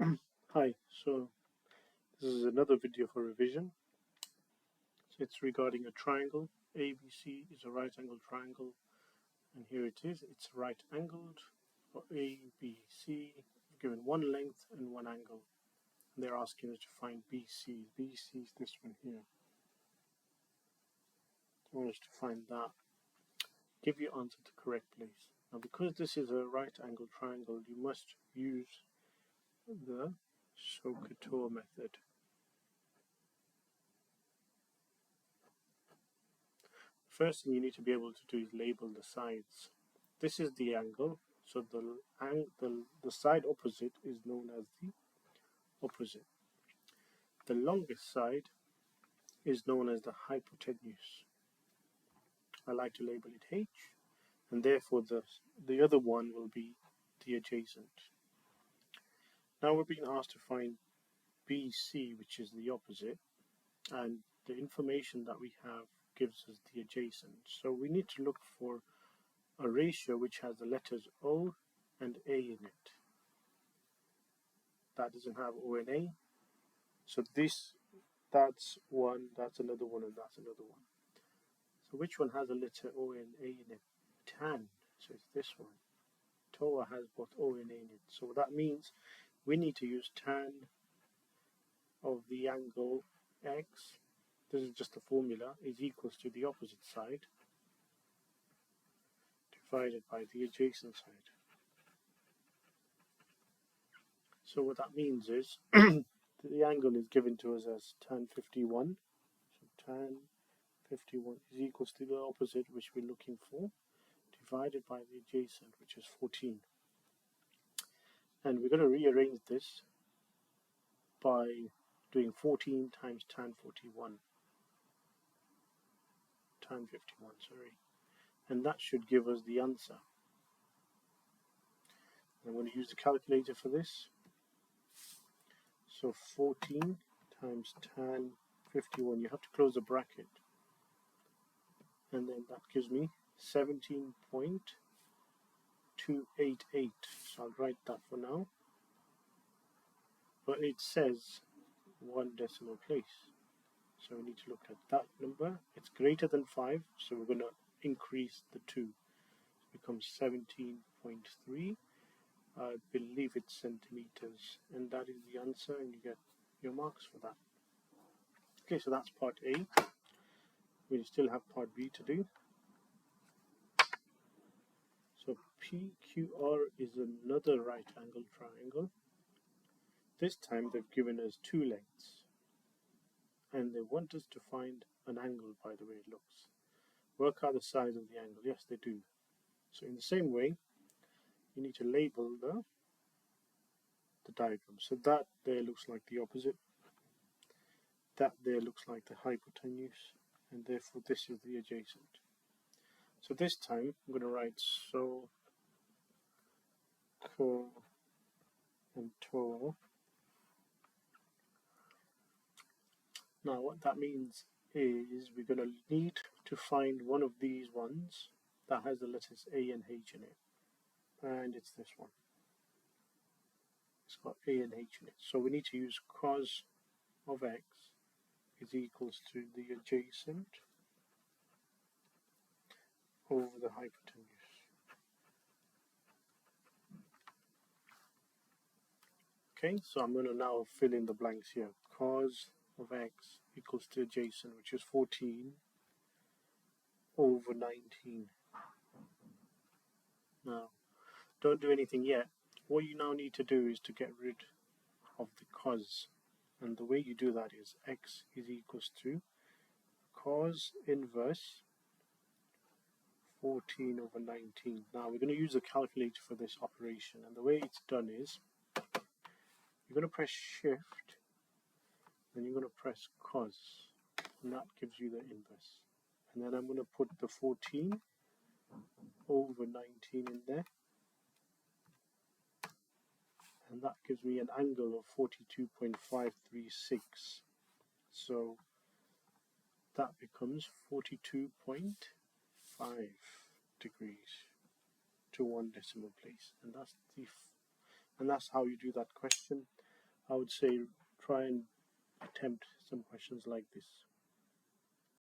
Hi, so this is another video for revision. So it's regarding a triangle. ABC is a right angled triangle, and here it is. It's right angled for ABC, given one length and one angle. And they're asking us to find BC. BC is this one here. They want us to find that. Give your answer the correct place. Now, because this is a right angled triangle, you must use the SOHCAHTOA method. First thing you need to be able to do is label the sides. This is the angle, so the side opposite is known as the opposite. The longest side is known as the hypotenuse. I like to label it H, and therefore the other one will be the adjacent. Now we're being asked to find BC, which is the opposite, and the information that we have gives us the adjacent. So we need to look for a ratio which has the letters O and A in it. That doesn't have O and A. So that's one, that's another one, and that's another one. So which one has a letter O and A in it? Tan. So it's this one. TOA has both O and A in it. So that means we need to use tan of the angle X. This is just a formula, is equals to the opposite side divided by the adjacent side. So what that means is the angle is given to us as tan 51. So tan 51 is equals to the opposite, which we're looking for, divided by the adjacent, which is 14. And we're going to rearrange this by doing 14 times tan 41. Tan 51, sorry. And that should give us the answer. I'm going to use the calculator for this. So 14 times tan 51, you have to close the bracket. And then that gives me 17.288. So I'll write that for now. But it says one decimal place. So we need to look at that number. It's greater than 5, so we're going to increase the 2. It becomes 17.3. I believe it's centimeters. And that is the answer, and you get your marks for that. Okay, so that's part A. We still have part B to do. So PQR is another right angled triangle. This time they've given us 2 lengths. And they want us to find an angle by the way it looks. Work out the size of the angle. Yes, they do. So in the same way, you need to label the diagram. So that there looks like the opposite. That there looks like the hypotenuse. And therefore this is the adjacent. So this time I'm going to write SOHCAHTOA and TOA. Now what that means is we're going to need to find one of these ones that has the letters A and H in it. And it's this one. It's got A and H in it. So we need to use cos of X is equals to the adjacent over the hypotenuse. Okay, so I'm going to now fill in the blanks here. Cos of X equals to adjacent, which is 14 over 19. Now, don't do anything yet. What you now need to do is to get rid of the cos. And the way you do that is X is equals to cos inverse 14 over 19. Now we're going to use a calculator for this operation, and the way it's done is you're going to press shift, then you're going to press cos, and that gives you the inverse. And then I'm going to put the 14 over 19 in there, and that gives me an angle of 42.536. So that becomes 42.5 degrees to one decimal place, and that's how you do that question. I would say try and attempt some questions like this.